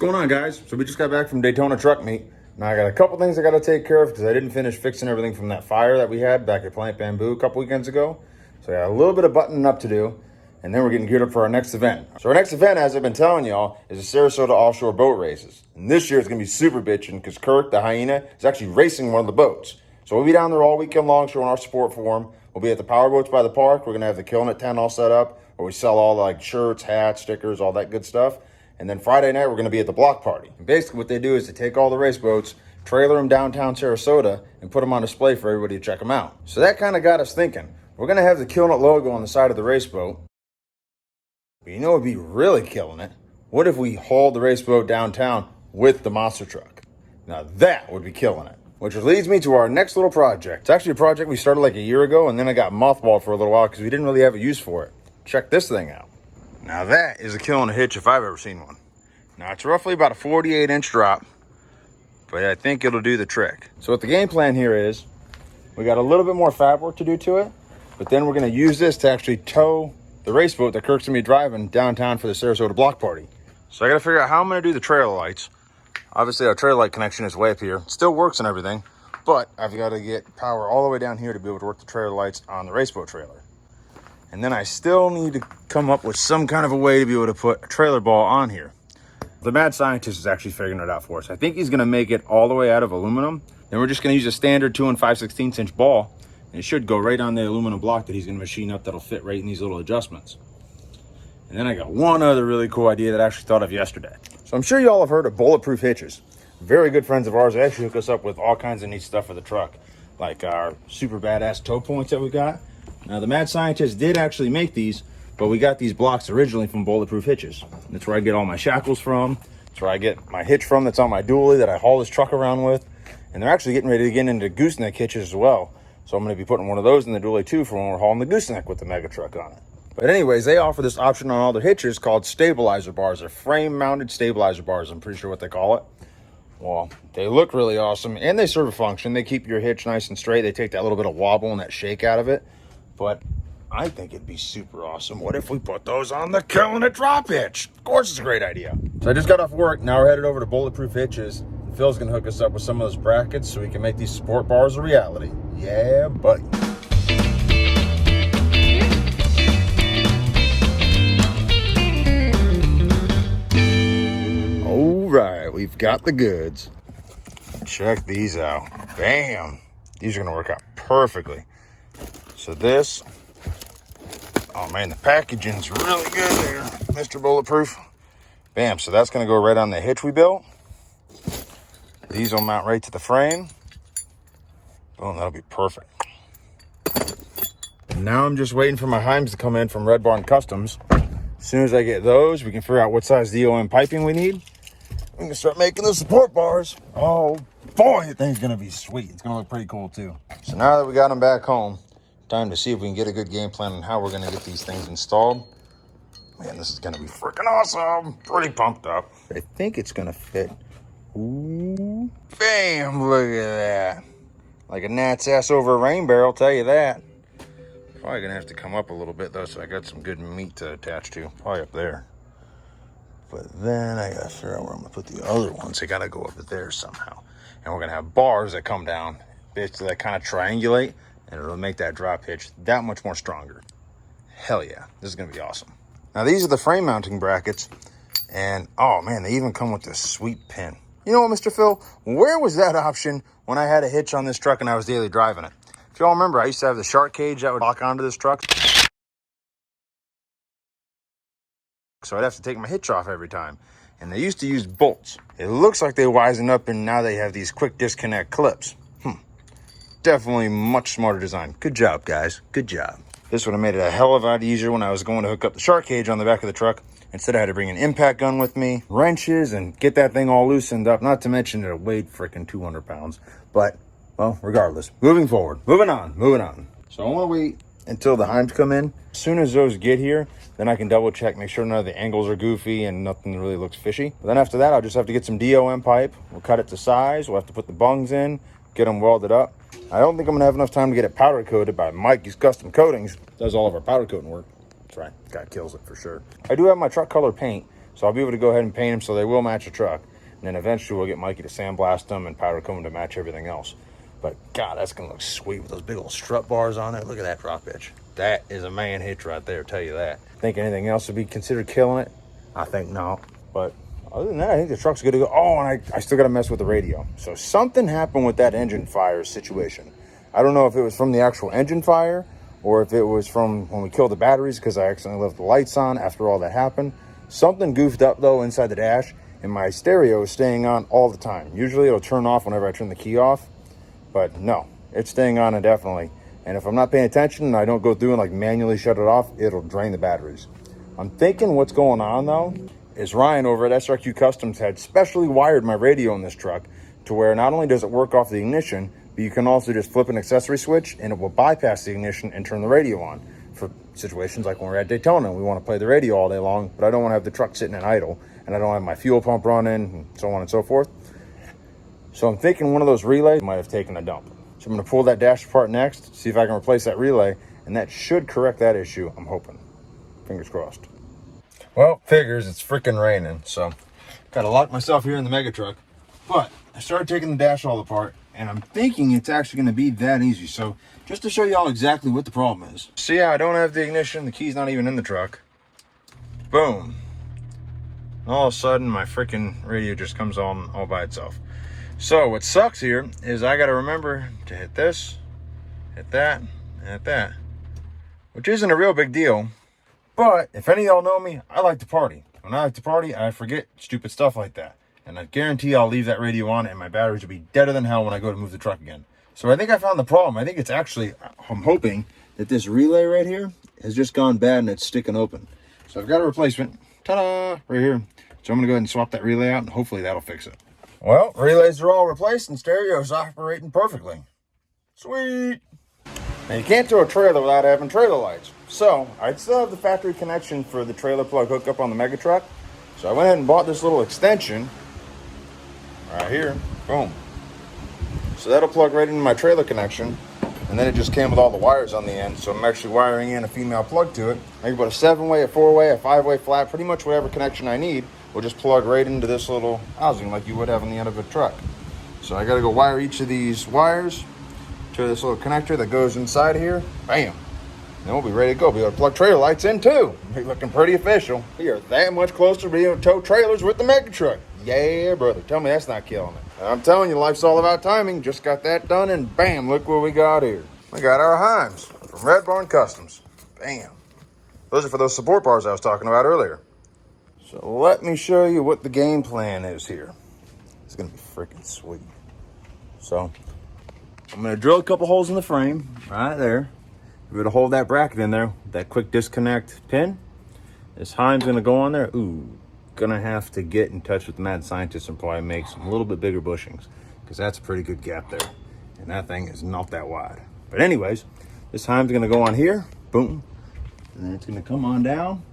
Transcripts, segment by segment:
going on, guys? So we just got back from Daytona truck meet. Now I got a couple things I got to take care of because I didn't finish fixing everything from that fire that we had back at Plant Bamboo a couple weekends ago. So I got a little bit of buttoning up to do, and then we're getting geared up for our next event. So our next event, as I've been telling y'all, is the Sarasota Offshore boat races. And this year it's going to be super bitching because Kirk, the hyena, is actually racing one of the boats. So we'll be down there all weekend long showing our support for him. We'll be at the Powerboats by the park. We're going to have the Killin tent all set up where we sell all like shirts, hats, stickers, all that good stuff. And then Friday night, we're going to be at the block party. And basically what they do is they take all the race boats, trailer them downtown Sarasota, and put them on display for everybody to check them out. So that kind of got us thinking. We're going to have the Killin logo on the side of the race boat. But you know what would be really killing it? What if we hauled the race boat downtown with the monster truck? Now that would be killing it. Which leads me to our next little project. It's actually a project we started like a year ago, and then I got mothballed for a little while because we didn't really have a use for it. Check this thing out. Now that is a Killin hitch if I've ever seen one. Now it's roughly about a 48-inch drop, but I think it'll do the trick. So what the game plan here is, we got a little bit more fab work to do to it, but then we're gonna use this to actually tow the race boat that Kirk's gonna be driving downtown for the Sarasota block party. So I gotta figure out how I'm gonna do the trailer lights. Obviously our trailer light connection is way up here. It still works and everything, but I've gotta get power all the way down here to be able to work the trailer lights on the race boat trailer. And then I still need to come up with some kind of a way to be able to put a trailer ball on here. The mad scientist is actually figuring it out for us. I think he's going to make it all the way out of aluminum. Then we're just going to use a standard 2 5/16 inch ball. And it should go right on the aluminum block that he's going to machine up that'll fit right in these little adjustments. And then I got one other really cool idea that I actually thought of yesterday. So I'm sure you all have heard of bulletproof hitches. Very good friends of ours. They actually hook us up with all kinds of neat stuff for the truck. Like our super badass tow points that we got. Now, the mad scientist did actually make these, but we got these blocks originally from Bulletproof Hitches. That's where I get all my shackles from. That's where I get my hitch from that's on my dually that I haul this truck around with. And they're actually getting ready to get into gooseneck hitches as well. So I'm going to be putting one of those in the dually too for when we're hauling the gooseneck with the mega truck on it. But anyways, they offer this option on all their hitches called stabilizer bars. They're frame-mounted stabilizer bars, I'm pretty sure what they call it. Well, they look really awesome and they serve a function. They keep your hitch nice and straight. They take that little bit of wobble and that shake out of it. But I think it'd be super awesome. What if we put those on the Killin drop hitch? Of course, it's a great idea. So I just got off work. Now we're headed over to Bulletproof Hitches. And Phil's gonna hook us up with some of those brackets so we can make these support bars a reality. Yeah, buddy. All right, we've got the goods. Check these out. Bam. These are gonna work out perfectly. So this, oh man, the packaging's really good there, Mr. Bulletproof. Bam, so that's gonna go right on the hitch we built. These will mount right to the frame. Boom, that'll be perfect. And now I'm just waiting for my Heims to come in from Red Barn Customs. As soon as I get those, we can figure out what size DOM piping we need. We can start making those support bars. Oh boy, the thing's gonna be sweet. It's gonna look pretty cool too. So now that we got them back home, time to see if we can get a good game plan on how we're going to get these things installed. Man, this is going to be freaking awesome. Pretty pumped up. I think it's going to fit. Ooh. Bam, look at that. Like a gnat's ass over a rain barrel, I'll tell you that. Probably going to have to come up a little bit, though, so I got some good meat to attach to. Probably up there. But then I got to figure out where I'm going to put the other ones. They got to go up there somehow. And we're going to have bars that come down, basically that kind of triangulate. And it'll make that drop hitch that much more stronger. Hell yeah, this is gonna be awesome. Now these are the frame mounting brackets, and oh man, they even come with this sweet pin. You know what, Mr. Phil? Where was that option when I had a hitch on this truck and I was daily driving it? If y'all remember, I used to have the shark cage that would lock onto this truck. So I'd have to take my hitch off every time. And they used to use bolts. It looks like they wisened up and now they have these quick disconnect clips. Definitely much smarter design. Good job, guys. Good job. This would have made it a hell of a lot easier when I was going to hook up the shark cage on the back of the truck. Instead, I had to bring an impact gun with me, wrenches, and get that thing all loosened up. Not to mention it weighed freaking 200 pounds. But, well, regardless. Moving forward. Moving on. So I want to wait until the Heims come in. As soon as those get here, then I can double check, make sure none of the angles are goofy and nothing really looks fishy. But then after that, I'll just have to get some DOM pipe. We'll cut it to size. We'll have to put the bungs in, get them welded up. I don't think I'm gonna have enough time to get it powder coated by Mikey's Custom Coatings. Does all of our powder coating work. That's right, guy kills it for sure. I do have my truck color paint, So I'll be able to go ahead and paint them so they will match the truck. And then eventually we'll get Mikey to sandblast them and powder coat them to match everything else. But God, that's gonna look sweet with those big old strut bars on it. Look at that drop hitch. That is a man hitch right there, tell you that. Think anything else would be considered killing it? I think not. But other than that, I think the truck's good to go. Oh, and I still gotta mess with the radio. So something happened with that engine fire situation. I don't know if it was from the actual engine fire or if it was from when we killed the batteries because I accidentally left the lights on after all that happened. Something goofed up though inside the dash, and my stereo is staying on all the time. Usually it'll turn off whenever I turn the key off, but no, it's staying on indefinitely. And if I'm not paying attention and I don't go through and like manually shut it off, it'll drain the batteries. I'm thinking what's going on though is Ryan over at SRQ Customs had specially wired my radio in this truck to where not only does it work off the ignition, but you can also just flip an accessory switch and it will bypass the ignition and turn the radio on for situations like when we're at Daytona and we want to play the radio all day long, but I don't want to have the truck sitting in idle and I don't have my fuel pump running and so on and so forth. So I'm thinking one of those relays might have taken a dump. So I'm going to pull that dash apart next, see if I can replace that relay, and that should correct that issue, I'm hoping. Fingers crossed. Well, figures, it's freaking raining, so got to lock myself here in the mega truck. But I started taking the dash all apart, and I'm thinking it's actually going to be that easy. So just to show y'all exactly what the problem is. See how I don't have the ignition, the key's not even in the truck. Boom. All of a sudden, my freaking radio just comes on all by itself. So what sucks here is I got to remember to hit this, hit that, and hit that, which isn't a real big deal. But if any of y'all know me, I like to party. When I like to party, I forget stupid stuff like that. And I guarantee I'll leave that radio on and my batteries will be deader than hell when I go to move the truck again. So I think I found the problem. I think it's actually, I'm hoping that this relay right here has just gone bad and it's sticking open. So I've got a replacement, ta-da, right here. So I'm gonna go ahead and swap that relay out and hopefully that'll fix it. Well, relays are all replaced and stereo's operating perfectly. Sweet. Now you can't tow a trailer without having trailer lights. So I still have the factory connection for the trailer plug hookup on the mega truck. So I went ahead and bought this little extension right here. Boom. So that'll plug right into my trailer connection. And then it just came with all the wires on the end. So I'm actually wiring in a female plug to it. I can put a 7-way, a 4-way, a 5-way flat, pretty much whatever connection I need will just plug right into this little housing like you would have on the end of a truck. So I gotta go wire each of these wires to this little connector that goes inside here. Bam. Then we'll be ready to go. Be able to plug trailer lights in too. Be looking pretty official. We are that much closer to being able to tow trailers with the mega truck. Yeah, brother. Tell me that's not killing it. I'm telling you, life's all about timing. Just got that done and bam, look what we got here. We got our Heims from Red Barn Customs. Bam. Those are for those support bars I was talking about earlier. So let me show you what the game plan is here. It's gonna be freaking sweet. So I'm gonna drill a couple holes in the frame right there. We're gonna hold that bracket in there, that quick disconnect pin. This Heim's gonna go on there. Ooh, gonna have to get in touch with the mad scientist and probably make some little bit bigger bushings because that's a pretty good gap there. And that thing is not that wide. But anyways, this Heim's gonna go on here, boom. And then it's gonna come on down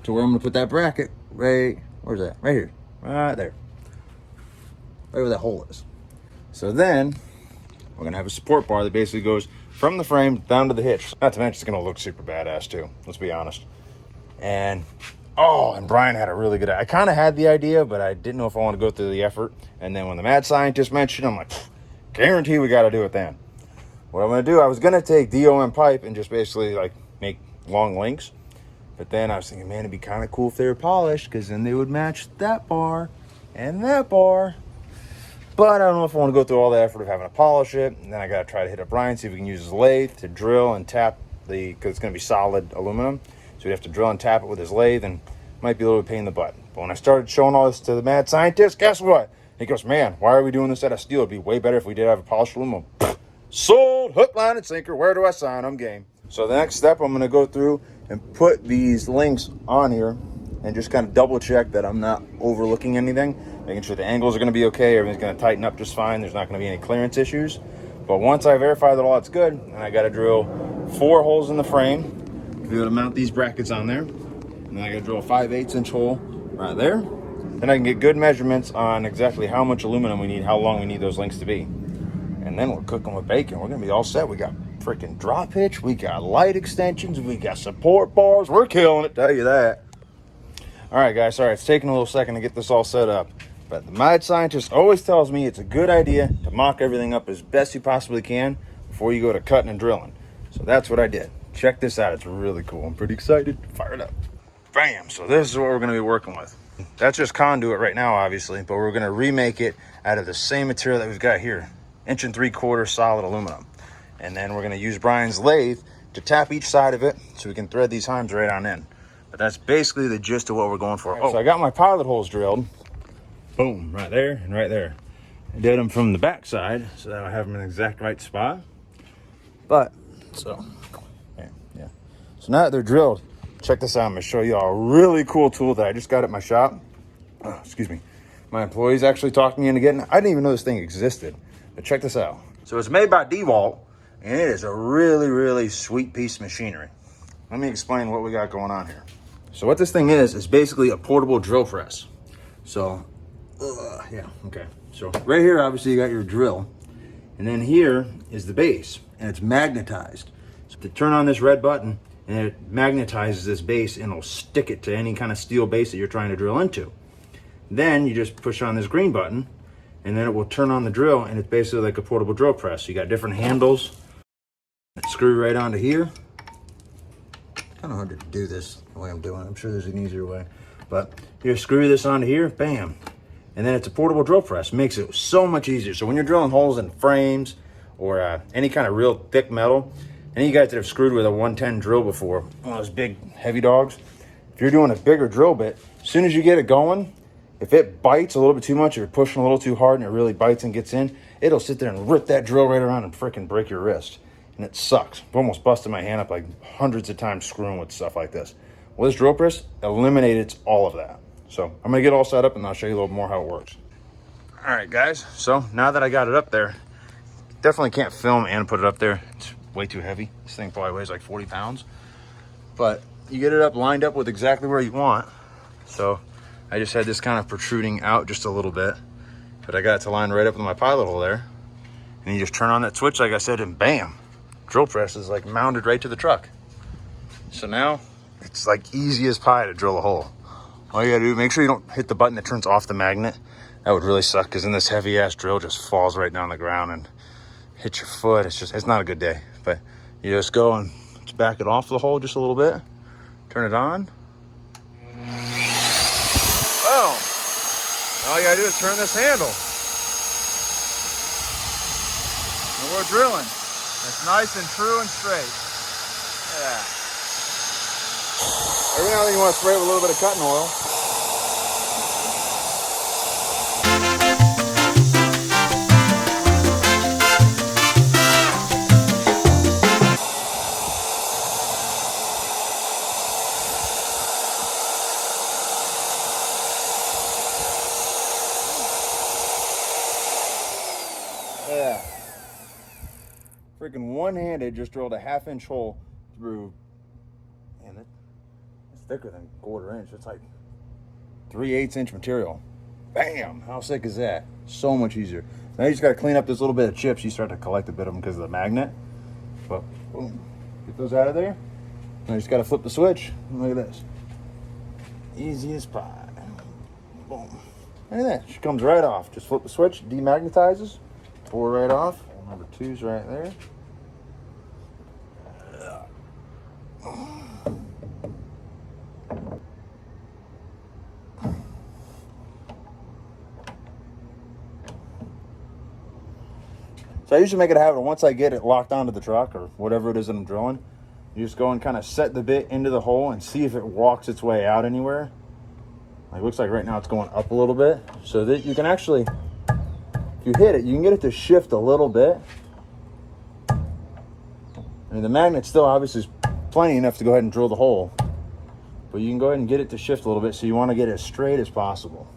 to where I'm gonna put that bracket right, where's that? Right here, right there. Right where that hole is. So then we're gonna have a support bar that basically goes from the frame down to the hitch. Not to mention it's gonna look super badass too, let's be honest. And, oh, and Brian had a really good, I kind of had the idea, but I didn't know if I want to go through the effort. And then when the mad scientist mentioned it, I'm like, guarantee we gotta do it then. What I'm gonna do, I was gonna take DOM pipe and just basically like make long links. But then I was thinking, man, it'd be kind of cool if they were polished because then they would match that bar and that bar. But I don't know if I want to go through all the effort of having to polish it. And then I got to try to hit up Brian, see if we can use his lathe to drill and tap because it's going to be solid aluminum. So we have to drill and tap it with his lathe and might be a little bit pain in the butt. But when I started showing all this to the mad scientist, guess what? He goes, man, why are we doing this out of steel? It'd be way better if we did have a polished aluminum. Sold, hook, line, and sinker. Where do I sign? I'm game. So the next step, I'm going to go through and put these links on here and just kind of double check that I'm not overlooking anything, making sure the angles are going to be okay, everything's going to tighten up just fine, there's not going to be any clearance issues. But once I verify that all that's good, then I got to drill 4 holes in the frame to be able to mount these brackets on there. And then I got to drill a 5/8 inch hole right there. Then I can get good measurements on exactly how much aluminum we need, how long we need those links to be. And then we're cooking with bacon. We're going to be all set. We got freaking drop hitch, we got light extensions, we got support bars. We're killing it, tell you that. All right, guys, sorry, it's taking a little second to get this all set up. But the mad scientist always tells me it's a good idea to mock everything up as best you possibly can before you go to cutting and drilling. So that's what I did. Check this out. It's really cool. I'm pretty excited. Fire it up. Bam. So this is what we're going to be working with. That's just conduit right now, obviously, but we're going to remake it out of the same material that we've got here. 1 3/4 solid aluminum. And then we're going to use Brian's lathe to tap each side of it so we can thread these heims right on in. But that's basically the gist of what we're going for. So I got my pilot holes drilled. Boom, right there and right there. I did them from the back side so that I have them in the exact right spot. But, so, yeah. So now that they're drilled, check this out. I'm gonna show you a really cool tool that I just got at my shop. Oh, excuse me. My employees actually talked me into getting it. I didn't even know this thing existed, but check this out. So it's made by DeWalt, and it is a really, really sweet piece of machinery. Let me explain what we got going on here. So what this thing is basically a portable drill press. So, yeah, okay. So right here, obviously you got your drill, and then here is the base, and it's magnetized. So to turn on this red button, and it magnetizes this base and it'll stick it to any kind of steel base that you're trying to drill into. Then you just push on this green button, and then it will turn on the drill, and it's basically like a portable drill press. So you got different handles that screw right onto here. Kind of hard to do this the way I'm doing it. I'm sure there's an easier way, but you screw this onto here, bam. And then it's a portable drill press. Makes it so much easier. So when you're drilling holes in frames or any kind of real thick metal, any of you guys that have screwed with a 110 drill before, one of those big heavy dogs, if you're doing a bigger drill bit, as soon as you get it going, if it bites a little bit too much, or you're pushing a little too hard and it really bites and gets in, it'll sit there and rip that drill right around and freaking break your wrist. And it sucks. I've almost busted my hand up like hundreds of times screwing with stuff like this. Well, this drill press eliminates all of that. So I'm gonna get all set up and I'll show you a little more how it works. All right, guys. So now that I got it up there, definitely can't film and put it up there. It's way too heavy. This thing probably weighs like 40 pounds. But you get it up, lined up with exactly where you want. So I just had this kind of protruding out just a little bit, but I got it to line right up with my pilot hole there. And you just turn on that switch, like I said, and bam, drill press is like mounted right to the truck. So now it's like easy as pie to drill a hole. All you gotta do, make sure you don't hit the button that turns off the magnet. That would really suck, because then this heavy ass drill just falls right down the ground and hits your foot. It's not a good day. But you just go and just back it off the hole just a little bit, turn it on. Boom. All you gotta do is turn this handle. And we're drilling. It's nice and true and straight. Yeah. Every now and then you want to spray it with a little bit of cutting oil. Yeah. Freaking one-handed just drilled a 1/2-inch hole through, man, it's thicker than 1/4 inch. It's like 3/8 inch material. Bam! How sick is that? So much easier. Now you just got to clean up this little bit of chips. You start to collect a bit of them because of the magnet. But boom, get those out of there. Now you just got to flip the switch. Look at this. Easy as pie. Boom. Look at that. She comes right off. Just flip the switch, demagnetizes, pour right off. Number 2's right there. So I usually make it a habit, once I get it locked onto the truck or whatever it is that I'm drilling, you just go and kind of set the bit into the hole and see if it walks its way out anywhere. Like, it looks like right now it's going up a little bit, so that you can actually, if you hit it, you can get it to shift a little bit. I mean, the magnet still obviously is plenty enough to go ahead and drill the hole, but you can go ahead and get it to shift a little bit, so you want to get it as straight as possible.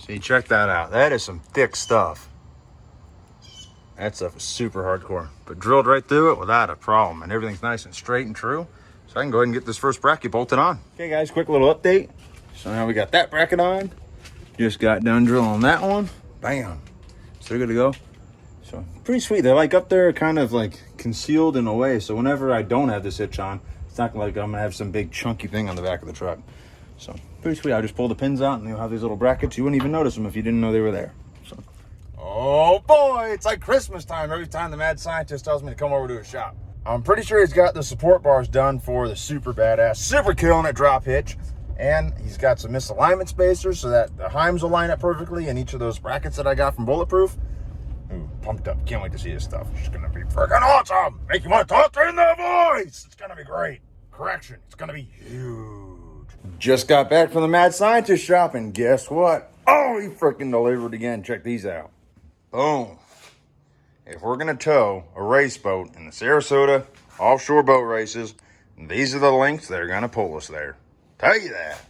See, check that out. That is some thick stuff. That stuff is super hardcore, but drilled right through it without a problem, and everything's nice and straight and true. So I can go ahead and get this first bracket bolted on. Okay guys, quick little update. So now we got that bracket on. Just got done drilling that one. Bam. So they're good to go. So pretty sweet. They're like up there kind of like concealed in a way. So whenever I don't have this hitch on, it's not like I'm gonna have some big chunky thing on the back of the truck. So pretty sweet. I just pull the pins out and you'll have these little brackets. You wouldn't even notice them if you didn't know they were there. So, oh boy, it's like Christmas time every time the mad scientist tells me to come over to his shop. I'm pretty sure he's got the support bars done for the super badass, super killing it drop hitch. And he's got some misalignment spacers so that the heims will line up perfectly in each of those brackets that I got from Bulletproof. Ooh, pumped up. Can't wait to see this stuff. It's going to be freaking awesome. Make you want to talk in the voice. It's going to be great. Correction, it's going to be huge. Just got back from the mad scientist shop, and guess what? Oh, he freaking delivered again. Check these out. Boom. If we're going to tow a race boat in the Sarasota offshore boat races, these are the links that are going to pull us there. Tell you that.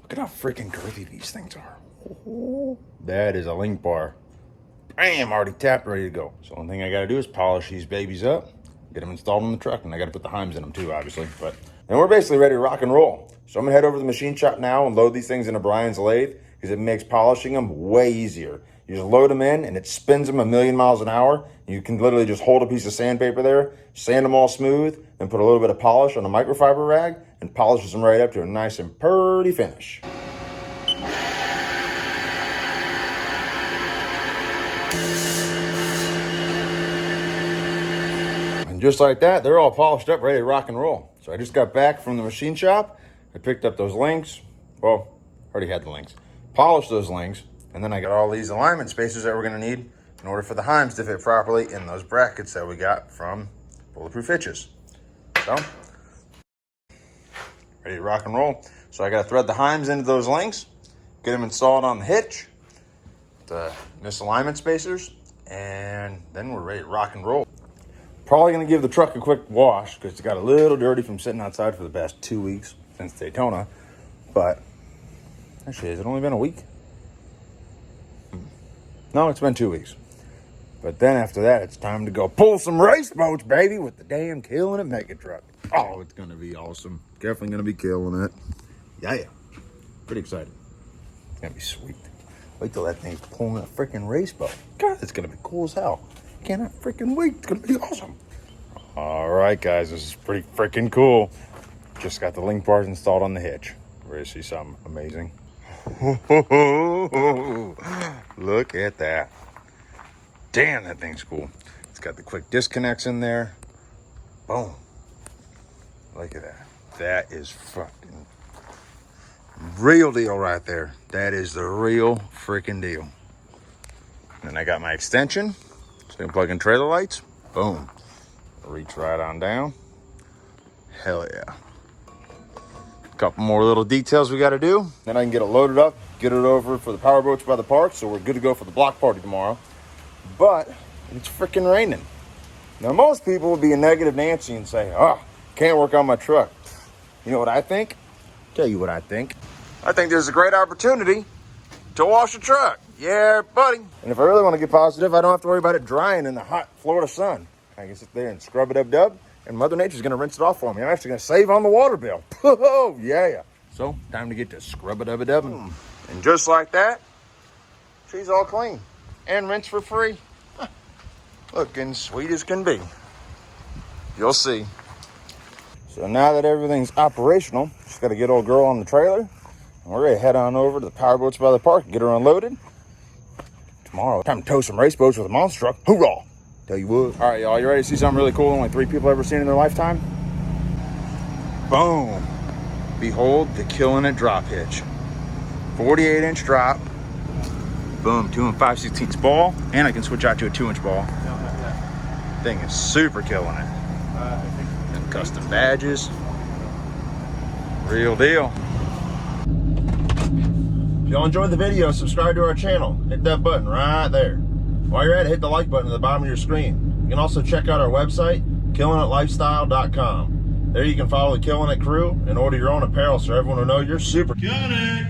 Look at how freaking girthy these things are. That is a link bar. Bam, already tapped, ready to go. So the only thing I got to do is polish these babies up, get them installed in the truck, and I got to put the heims in them too, obviously. But then we're basically ready to rock and roll. So I'm going to head over to the machine shop now and load these things into Brian's lathe because it makes polishing them way easier. You just load them in and it spins them 1,000,000 miles an hour. You can literally just hold a piece of sandpaper there, sand them all smooth, and put a little bit of polish on a microfiber rag and polishes them right up to a nice and pretty finish. And just like that, they're all polished up, ready to rock and roll. So I just got back from the machine shop. I picked up those links. Well, already had the links. Polished those links. And then I got all these alignment spacers that we're going to need in order for the heims to fit properly in those brackets that we got from Bulletproof Hitches. So, ready to rock and roll. So I got to thread the heims into those links, get them installed on the hitch, the misalignment spacers, and then we're ready to rock and roll. Probably going to give the truck a quick wash because it's got a little dirty from sitting outside for the past 2 weeks since Daytona. But actually, has it only been a week? No, it's been 2 weeks. But then after that, it's time to go pull some race boats, baby, with the damn Killin it mega truck. Oh, it's going to be awesome. Definitely going to be killing it. Yeah. Pretty excited. It's going to be sweet. Wait till that thing's pulling a freaking race boat. God, it's going to be cool as hell. Cannot freaking wait. It's going to be awesome. All right, guys. This is pretty freaking cool. Just got the link bars installed on the hitch. Ready to see something amazing? Look at that. Damn, that thing's cool. It's got the quick disconnects in there. Boom. Look at that. That is fucking real deal right there. That is the real freaking deal. And then I got my extension. So I can plug in trailer lights. Boom. Reach right on down. Hell yeah. Couple more little details we got to do. Then I can get it loaded up, get it over for the Powerboats by the park, so we're good to go for the block party tomorrow. But it's freaking raining. Now most people would be a negative Nancy and say, oh, can't work on my truck. You know what I think? Tell you what I think. I think there's a great opportunity to wash a truck. Yeah, buddy. And if I really want to get positive, I don't have to worry about it drying in the hot Florida sun. I can sit there and scrub it up, and Mother Nature's going to rinse it off for me. I'm actually going to save on the water bill. Oh, yeah. So, time to get to scrub it up. And just like that, she's all clean and rinse for free. Looking sweet as can be. You'll see. So now that everything's operational, just got to get old girl on the trailer. And we're ready to head on over to the Powerboats by the park and get her unloaded. Tomorrow, time to tow some race boats with a monster truck. Hoorah! Tell you what. All right, y'all, you ready to see something really cool only 3 people ever seen in their lifetime? Boom. Behold the Killin it drop hitch. 48-inch drop. Boom, 2 5/16 ball. And I can switch out to a 2-inch ball. Thing is super killing it. Them custom badges. Real deal. If y'all enjoyed the video, subscribe to our channel. Hit that button right there. While you're at it, hit the like button at the bottom of your screen. You can also check out our website, killin'itlifestyle.com. There you can follow the Killin it crew and order your own apparel so everyone will know you're super killing it.